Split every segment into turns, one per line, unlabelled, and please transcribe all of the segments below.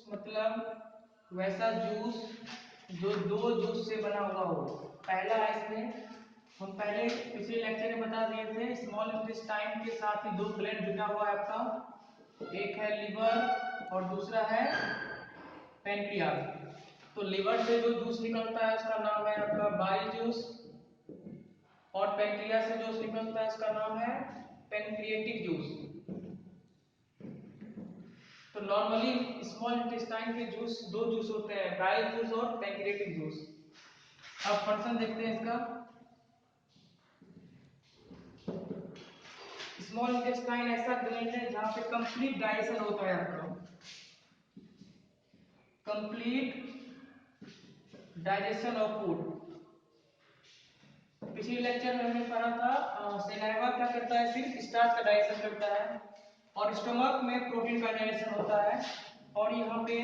मतलब वैसा जूस जो दो जूस से बना हुआ हो। पहला है इसमें, हम पहले पिछले लेक्चर में बता दिए थे, स्मॉल इंटेस्टाइन के साथ ही दो ग्लैंड जुटा हुआ है आपका, एक है लिवर और दूसरा है पैनक्रियाज। तो लिवर से जो जूस निकलता है उसका नाम है आपका बाइल जूस, और पैनक्रियाज से जूस निकलता है उसका नाम है पैनक्रिएटिक जूस। तो नॉर्मली स्मॉल इंटेस्टाइन के जूस दो जूस होते हैं, बाइल जूस और पैनक्रिएटिक जूस। अब फंक्शन देखते हैं इसका। स्मॉल इंटेस्टाइन ऐसा ग्लैंड है जहां पे कंप्लीट डाइजेशन होता है आपका, कंप्लीट डाइजेशन ऑफ फूड। पिछले लेक्चर में हमने पढ़ा था सेलाइवा क्या करता है, सिर्फ स्टार्च का डाइजेशन करता है, और स्टमक में प्रोटीन का डाइजेशन होता है, और यहाँ पे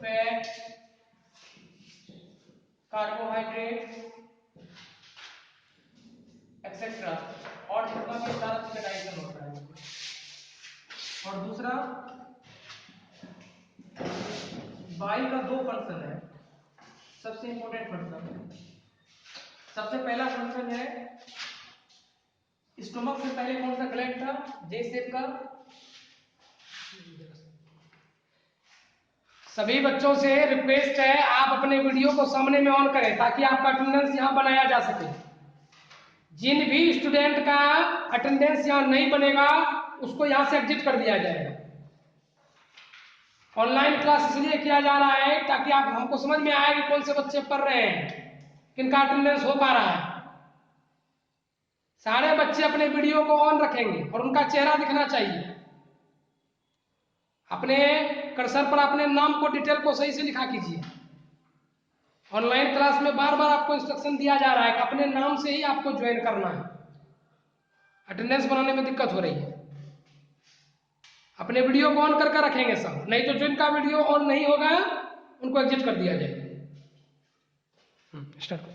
फैट, कार्बोहाइड्रेट एक्सेट्रा और जितना भी सारा चीज का डाइजेशन होता है। और दूसरा, बाइल का दो फंक्शन है, सबसे इंपॉर्टेंट फंक्शन। सबसे पहला फंक्शन है, स्टोमक से पहले कौन सा ग्लैंड था, जे शेप का। सभी बच्चों से रिक्वेस्ट है आप अपने वीडियो को सामने में ऑन करें ताकि आपका अटेंडेंस यहां बनाया जा सके। जिन भी स्टूडेंट का अटेंडेंस यहां नहीं बनेगा उसको यहां से एग्जिट कर दिया जाएगा। ऑनलाइन क्लास इसलिए किया जा रहा है ताकि आप हमको समझ में आए कि कौन से बच्चे पढ़ रहे हैं, किनका अटेंडेंस हो पा रहा है। सारे बच्चे अपने वीडियो को ऑन रखेंगे और उनका चेहरा दिखना चाहिए। अपने कर्सर पर अपने नाम को, डिटेल को सही से लिखा कीजिए। ऑनलाइन क्लास में बार बार आपको इंस्ट्रक्शन दिया जा रहा है कि अपने नाम से ही आपको ज्वाइन करना है। अटेंडेंस बनाने में दिक्कत हो रही है। अपने वीडियो को ऑन करके रखेंगे सब, नहीं तो जिनका वीडियो ऑन नहीं होगा उनको एग्जिट कर दिया जाएगा। स्टार्ट करो।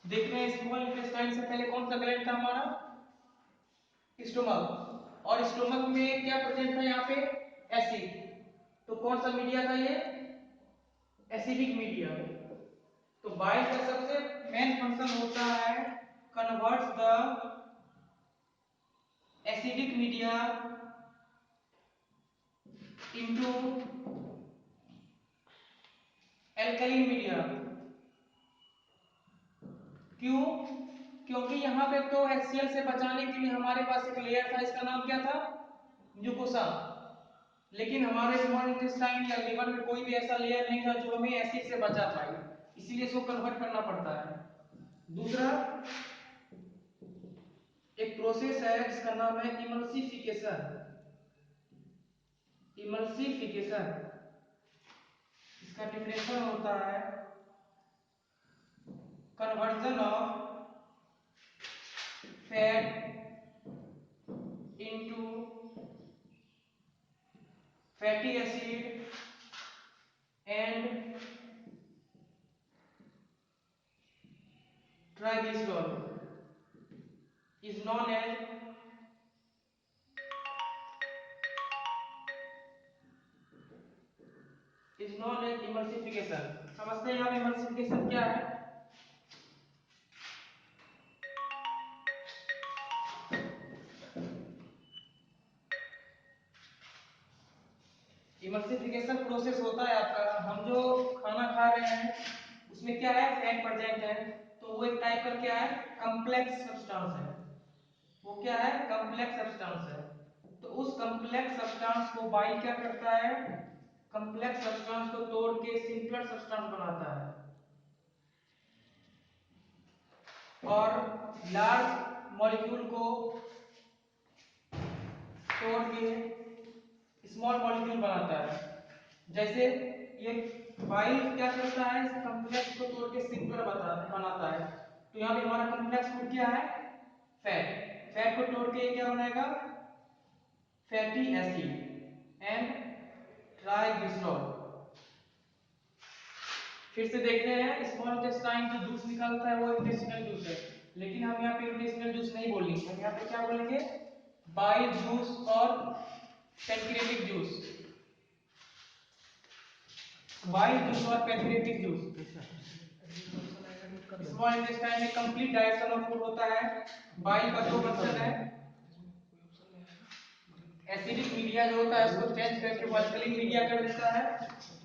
देख रहे हैं स्मॉल इंटेस्टाइन से पहले कौन सा ग्लैंड था हमारा, स्टोमक, और स्टोमक में क्या प्रेजेंट था यहाँ पे, एसिड। तो कौन सा मीडिया था ये, एसिडिक मीडिया। तो बाइल का सबसे मेन फंक्शन होता है converts the acidic media into alkaline media. क्यों, क्योंकि यहाँ पे तो HCl से बचाने के लिए हमारे पास एक लेयर था, इसका नाम क्या था, म्यूकोसा। लेकिन हमारे स्मॉल इंटेस्टाइन या लिवर में कोई भी ऐसा लेयर नहीं था जो हमें एसिड से बचा पाए, इसीलिए इसको कन्वर्ट करना पड़ता है। दूसरा एक प्रोसेस है जिसका नाम है इमल्सिफिकेशन। इमल्सिफिकेशन, इसका डेफिनेशन होता है conversion of fat into fatty acid and triglycerol is known as emulsification. समझते हैं आप इमल्सिफिकेशन क्या है। इमल्सिफिकेशन प्रोसेस होता है आपका, हम जो खाना खा रहे हैं उसमें क्या है, फैट प्रेजेंट है, तो वो एक टाइप का क्या है, कॉम्प्लेक्स सब्सटेंस है। वो क्या है, कॉम्प्लेक्स सब्सटेंस है। तो उस कॉम्प्लेक्स सब्सटेंस को बाइल क्या करता है, कॉम्प्लेक्स सब्सटेंस को तोड़ के सिंपलर सब्सटेंस बनाता है, और लार्ज मॉलिक्यूल को तोड़ के स्मॉल मॉलिक्यूल बनाता है। जैसे ये बाइल क्या करता है, इस कॉम्प्लेक्स को तोड़ के सिंपलर बनाता है। तो यहाँ पे हमारा कॉम्प्लेक्स फूड क्या है, फैट। फैट को तोड़ के क्या बनाएगा, फैटी एसिड एंड ट्राइग्लिसरॉल। फिर से देखते हैं, स्मॉल इंटेस्टाइन जो जूस निकालता है वो इंटेस्टिनल जूस है, लेकिन हम यहाँ पे इंटेस्टिनल जूस नहीं बोलेंगे, हम यहाँ पे क्या बोलेंगे, बाइल जूस और पैनक्रियाटिक जूस। बाइल जूस और पैंक्रियाटिक जूस। स्मॉल इंटेस्टाइन में कंप्लीट डाइजेशन ऑफ फूड होता है। बाइल का दो फंक्शन है, एसिडिक मीडिया जो होता है उसको चेंज करके वो अल्कली मीडिया कर देता है,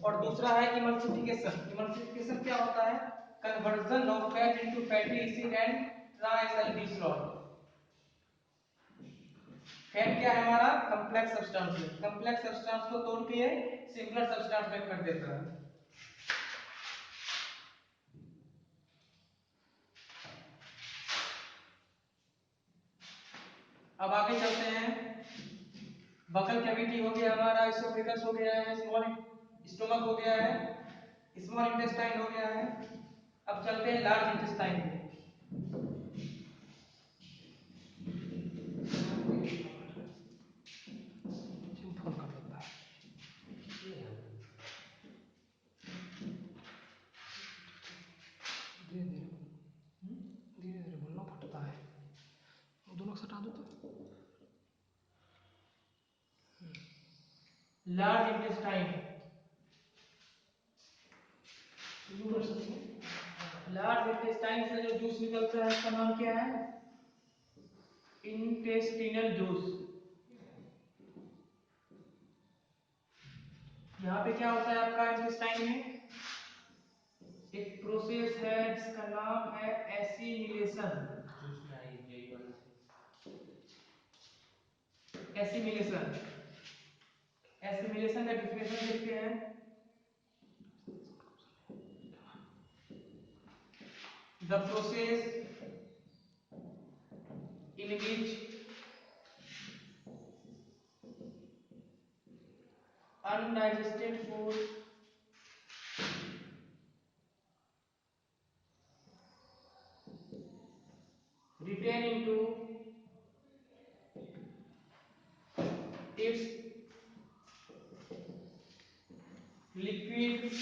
और दूसरा है इमल्सिफिकेशन। इमल्सिफिकेशन क्या होता है? Conversion of fat into fatty acid and triacylglycerol. Fat क्या है हमारा? कॉम्प्लेक्स सब्सटेंस है, कॉम्प्लेक्स सब्सटेंस को तोड़ के सिंपल सब्सटेंस में कर देता है। अब आगे चलते हैं। बकल कैविटी हो गया हमारा, इसोफेगस हो गया है, स्मॉल स्टोमक हो गया है, स्मॉल इंटेस्टाइन हो गया है। अब चलते हैं लार्ज इंटेस्टाइन पे।
फोन कर लेता है, धीरे धीरे बोलना फटता है, दोनों सटा दो तो।
लार्ज इंटेस्टाइन, लार्ज इंटेस्टाइन से जो जूस निकलता है उसका नाम क्या है? Intestinal juice. यहाँ पे क्या होता है आपका इंटेस्टाइन में? एक प्रोसेस है जिसका नाम है एसिमिलेशन। एसिमिलेशन, एसिमिलेशन का डेफिनेशन देखते हैं। The process in which undigested food return into its liquid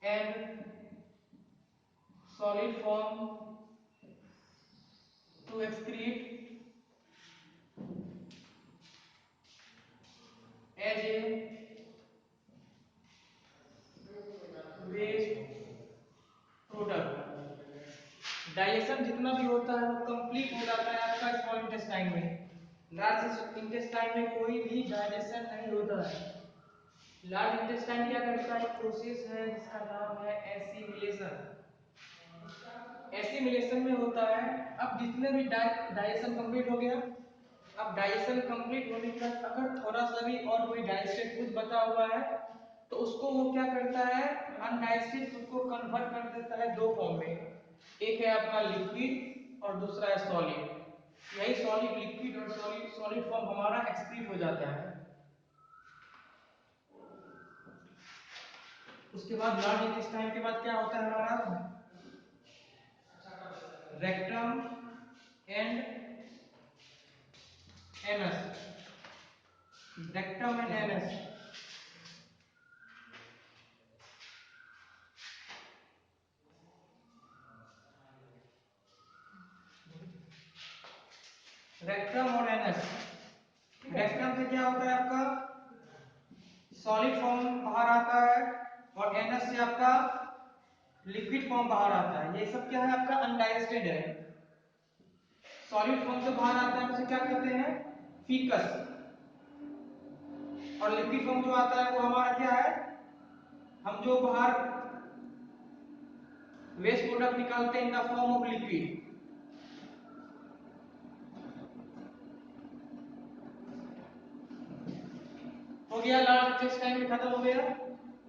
and solid form to excrete as a waste product. Digestion जितना भी होता है वो कंप्लीट हो जाता है आपका स्मॉल इंटेस्टाइन में। लार्ज इंटेस्टाइन में कोई भी डाइजेशन नहीं होता है। लार्ज इंटेस्टाइन क्या करता है? प्रोसेस है जिसका नाम है एसिमिलेशन। एसिमिलेशन में होता है, अब जितने भी डाइजेशन कंप्लीट हो गया, अब डाइजेशन कंप्लीट होने के बाद अगर थोड़ा सा भी और कोई डाइजेस्टेड फूड बचा हुआ है तो उसको वो क्या करता है? अनडाइजेस्टेड फूड को कन्वर्ट कर देता है दो फॉर्म में। एक है आपका लिक्विड और दूसरा है सॉलिड। यही सॉलिड, लिक्विड और सॉलिड फॉर्म हमारा एक्सक्रीट हो जाता है। उसके बाद लार्ज इंटेस्टाइन के बाद क्या होता है हमारा? Rectum and anus. Rectum and anus, rectum और एनस। रेक्टम से क्या होता है आपका? सॉलिड फॉर्म बाहर आता है, और एनस से आपका लिक्विड फॉर्म बाहर आता है। ये सब क्या है आपका? अनडाइजेस्टेड है। सॉलिड फॉर्म जो बाहर आता है उसे क्या कहते हैं? फीकस। और लिक्विड फॉर्म जो आता है वो हमारा क्या है? हम जो बाहर वेस्ट प्रोडक्ट निकालते हैं in the form of liquid. हो गया, लार्ज इंटेस्टाइन में खत्म हो गया।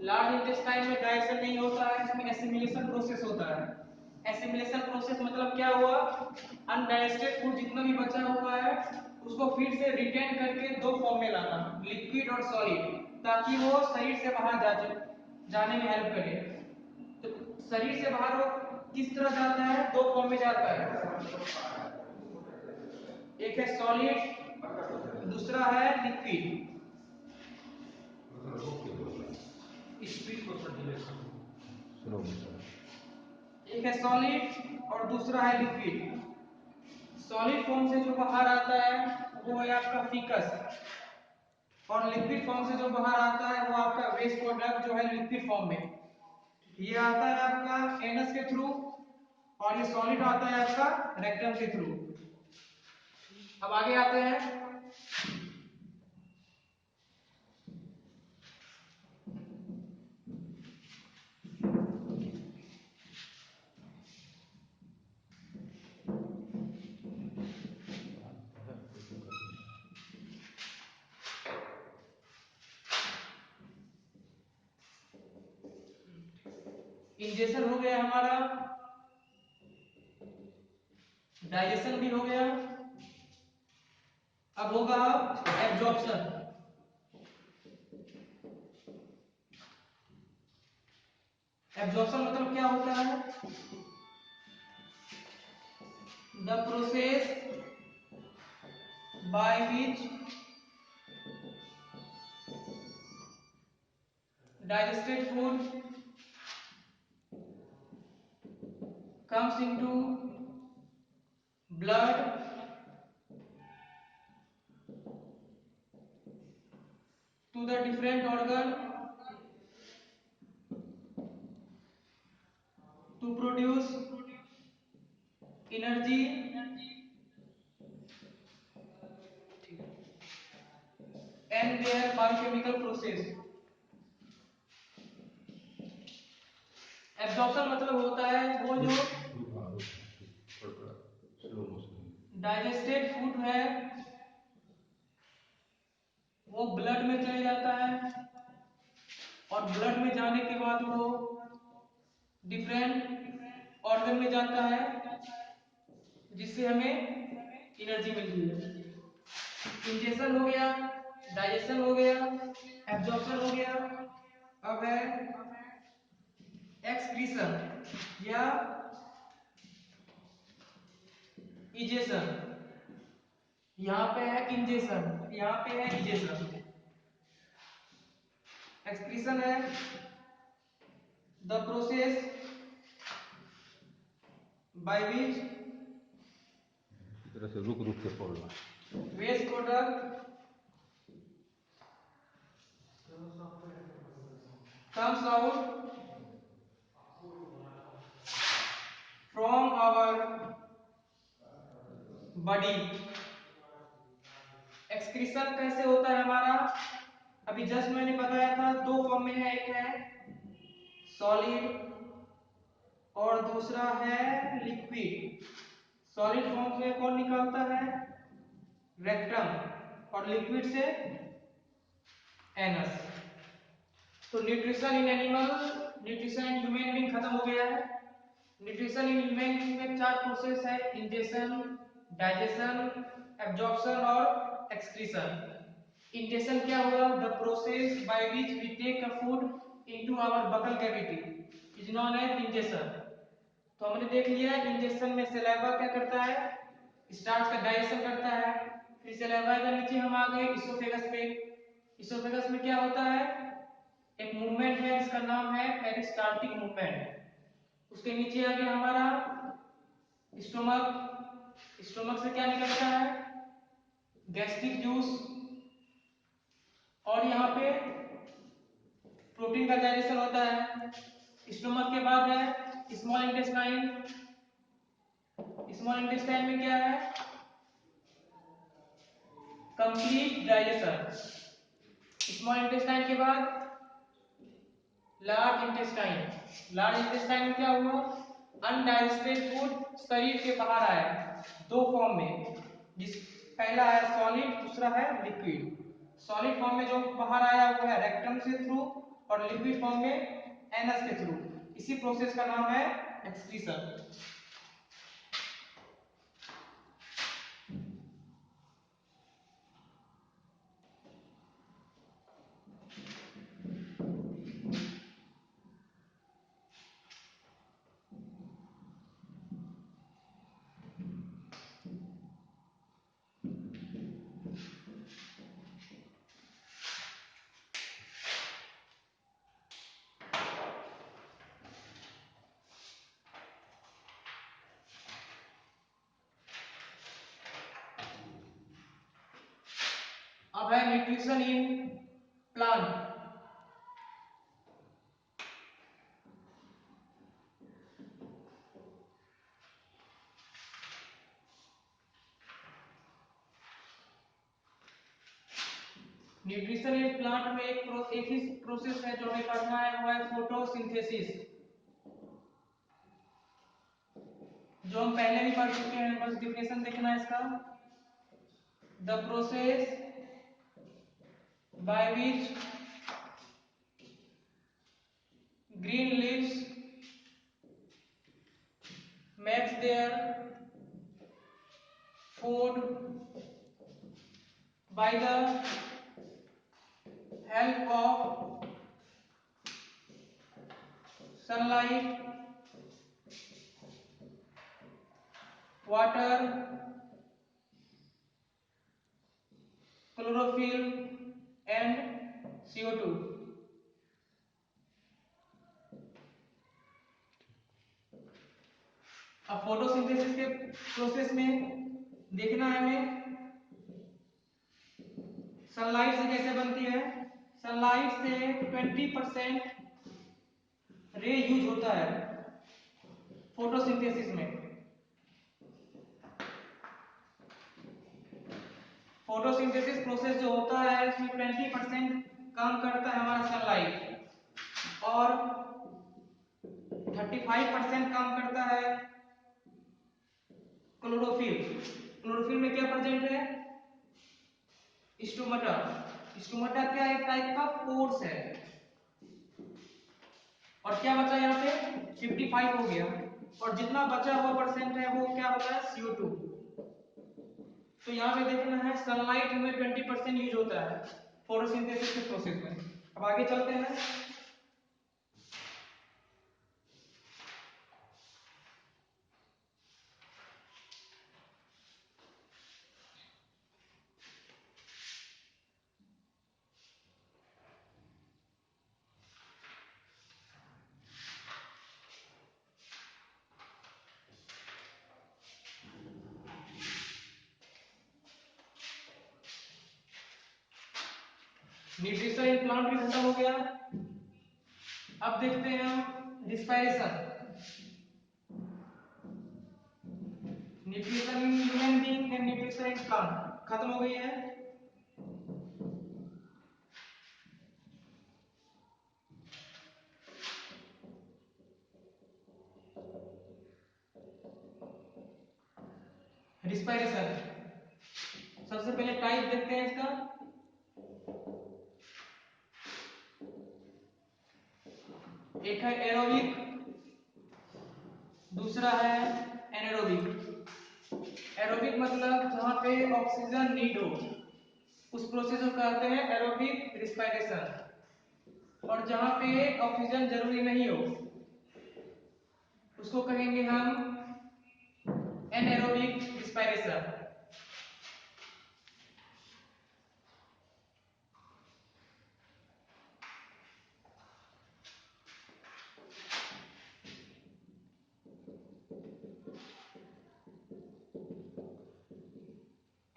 लार्ज इंटेस्टाइन में डाइजेशन नहीं होता है, इसमें एसिमिलेशन प्रोसेस होता है। एसिमिलेशन प्रोसेस मतलब क्या हुआ? अनडाइजेस्टेड फूड जितना भी बचा हुआ है उसको फिर से रिटेन करके दो फॉर्म में लाना, लिक्विड और सॉलिड, ताकि वो शरीर से बाहर जाने में हेल्प करे। तो शरीर से बाहर वो किस तरह जाता है? दो फॉर्म में जाता है, एक है सॉलिड, दूसरा है लिक्विड। स्पीड को थोड़ा धीरे करो। एक है सॉलिड और दूसरा है लिक्विड। सॉलिड फॉर्म से जो बाहर आता है वो है आपका फीकस, और लिक्विड फॉर्म से जो बाहर आता है वो आपका वेस्ट प्रोडक्ट जो है लिक्विड फॉर्म में ये आता है आपका एनस के थ्रू, और ये सॉलिड आता है आपका रेक्टम के थ्रू। अब आगे आते हैं। इंजेक्शन हो गया हमारा, डाइजेशन भी हो गया। अब होगा एब्जॉर्प्शन। एब्जॉर्प्शन मतलब क्या होता है? The process by which digested food comes into blood to the different organ to produce energy and their biochemical process। Absorption मतलब होता है वो जो डाइजेस्टेड फूड है वो ब्लड में चले जाता है, और ब्लड में जाने के बाद वो डिफरेंट ऑर्गन में जाता है जिससे हमें एनर्जी मिलती है। इंजेक्शन हो गया, डाइजेशन हो गया, एब्जॉर्प्शन हो गया। अब है एक्सक्रीशन या इजेशन। यहाँ पे है इंजेक्शन, यहाँ पे है इजेशन। एक्सक्रीशन है द प्रोसेस बाय विच
तरह से रुक रुक के पढ़ना।
Waste product comes out from our body। Excretion कैसे होता है हमारा? अभी जस्ट मैंने बताया था दो फॉर्म में है, एक है सॉलिड और दूसरा है लिक्विड। सॉलिड फॉर्म से कौन निकलता है? रेक्टम, और लिक्विड से एनस। तो nutrition in animal, nutrition in human being खत्म हो गया है। न्यूट्रिशन इन ह्यूमन बीइंग में चार प्रोसेस है: इंजेक्शन, डाइजेशन, एब्जॉर्प्शन और एक्सक्रीशन। इंजेक्शन क्या हुआ? The process by which we take a food into our buccal cavity is known as injection. तो हमने देख लिया इंजेक्शन में सलाइवा क्या करता है? स्टार्च का डाइजेशन करता है। फिर सलाइवा के नीचे हम आ गए इसोफेगस पे। इसोफेगस में क्या होता है? एक मूवमेंट है जिसका नाम है पेरिस्टाल्टिक मूवमेंट। उसके नीचे आ गया हमारा स्टोमक। स्टोमक से क्या निकलता है? Gastric juice. और यहाँ पे प्रोटीन का डाइजेशन होता है। स्टोमक के बाद है स्मॉल इंटेस्टाइन। स्मॉल इंटेस्टाइन में क्या है? Complete digestion. स्मॉल इंटेस्टाइन के बाद लार्ज इंटेस्टाइन। लार्ज इंटेस्टाइन में क्या हुआ? अनडाइजेस्टेड फूड शरीर के बाहर आया दो फॉर्म में, जिस पहला है सॉलिड, दूसरा है लिक्विड। सॉलिड फॉर्म में जो बाहर आया वो है रेक्टम से थ्रू, और लिक्विड फॉर्म में एनस के थ्रू। इसी प्रोसेस का नाम है एक्सक्रीशन। है nutrition in plant. Nutrition in plant में एक ही प्रोसेस है जो हमें करना है, वो है फोटोसिंथेसिस, जो हम पहले भी पढ़ चुके हैं, बस डिफिनेशन देखना है इसका। The process by which green leaves makes their food by the help of sunlight, water, chlorophyll and CO2। अब फोटोसिंथेसिस के प्रोसेस में देखना है हमें सनलाइट से कैसे बनती है। सनलाइट से 20% रे यूज होता है फोटोसिंथेसिस में। फोटोसिंथेसिस प्रोसेस जो होता है उसमें 20% काम करता है हमारा सनलाइट और 35% काम करता है क्लोरोफिल। क्लोरोफिल में क्या प्रेजेंट है, स्टोमाटा। स्टोमाटा क्या एक टाइप का पोर्स है। और क्या बचा यहाँ पे 55 हो गया, और जितना बचा हुआ परसेंट है वो क्या होता है CO2। तो यहाँ पे देखना है सनलाइट में 20% यूज होता है फोटोसिंथेसिस के प्रोसेस में। अब आगे चलते हैं। न्यूट्रिशन इन प्लांट भी खत्म हो गया। अब देखते हैं हम respiration. Nutrition in human being and nutrition in plant खत्म हो गई है। रिस्पायरेशन सबसे पहले टाइप देखते हैं इसका। एक है एरोबिक, दूसरा है एनारोबिक। एरोबिक मतलब जहां पे ऑक्सीजन नीड हो उस प्रोसेस को कहते हैं एरोबिक रिस्पायरेशन, और जहां पे ऑक्सीजन जरूरी नहीं हो उसको कहेंगे हम एनारोबिक रिस्पायरेशन।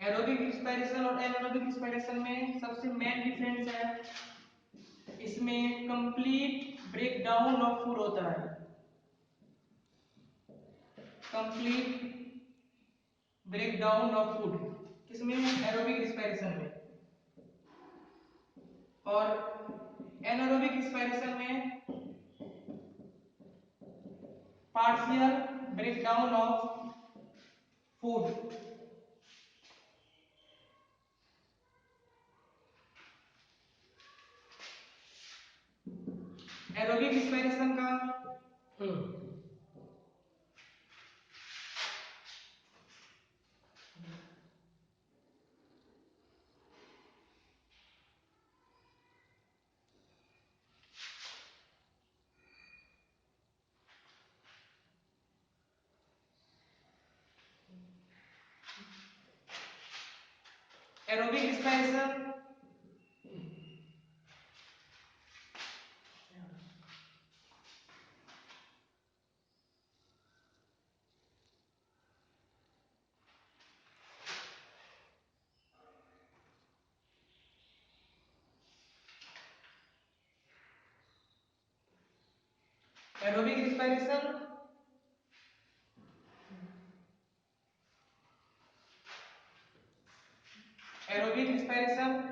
एरोबिक रिस्पायरेशन और एनारोबिक रिस्पायरेशन में सबसे मेन डिफरेंस है इसमें complete break down of food होता है। Complete break down of food किसमें, एरोबिक रिस्पायरेशन में। और एनारोबिक रिस्पायरेशन में partial break down of food. Aerobic respiration का aerobic respiration aerobic respiration, aerobic respiration,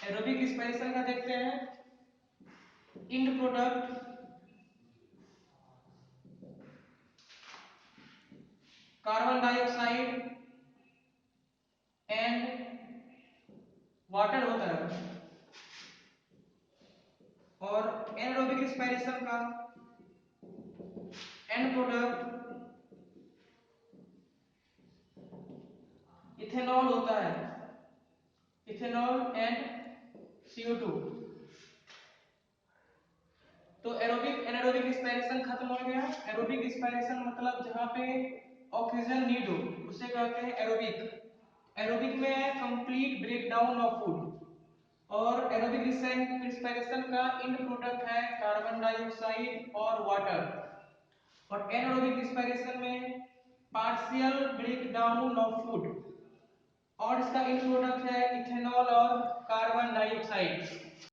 aerobic respiration का देखते हैं। End product carbon dioxide and water होता है। और एनारोबिक रिस्पायरेशन का एंड प्रोडक्ट इथेनॉल होता है, इथेनॉल एंड CO2। तो एरोबिक एनारोबिक रिस्पायरेशन खत्म हो गया। एरोबिक रिस्पायरेशन मतलब जहां पे ऑक्सीजन नीड हो उसे कहते हैं एरोबिक। एरोबिक में है कंप्लीट ब्रेकडाउन ऑफ फूड। और एरोबिक रिस्पायरेशन का इंड प्रोडक्ट है कार्बन डाइऑक्साइड और वाटर। और एनारोबिक रिस्पायरेशन में पार्शियल ब्रेकडाउन ऑफ फूड और इसका इंड प्रोडक्ट है इथेनॉल और कार्बन डाइऑक्साइड।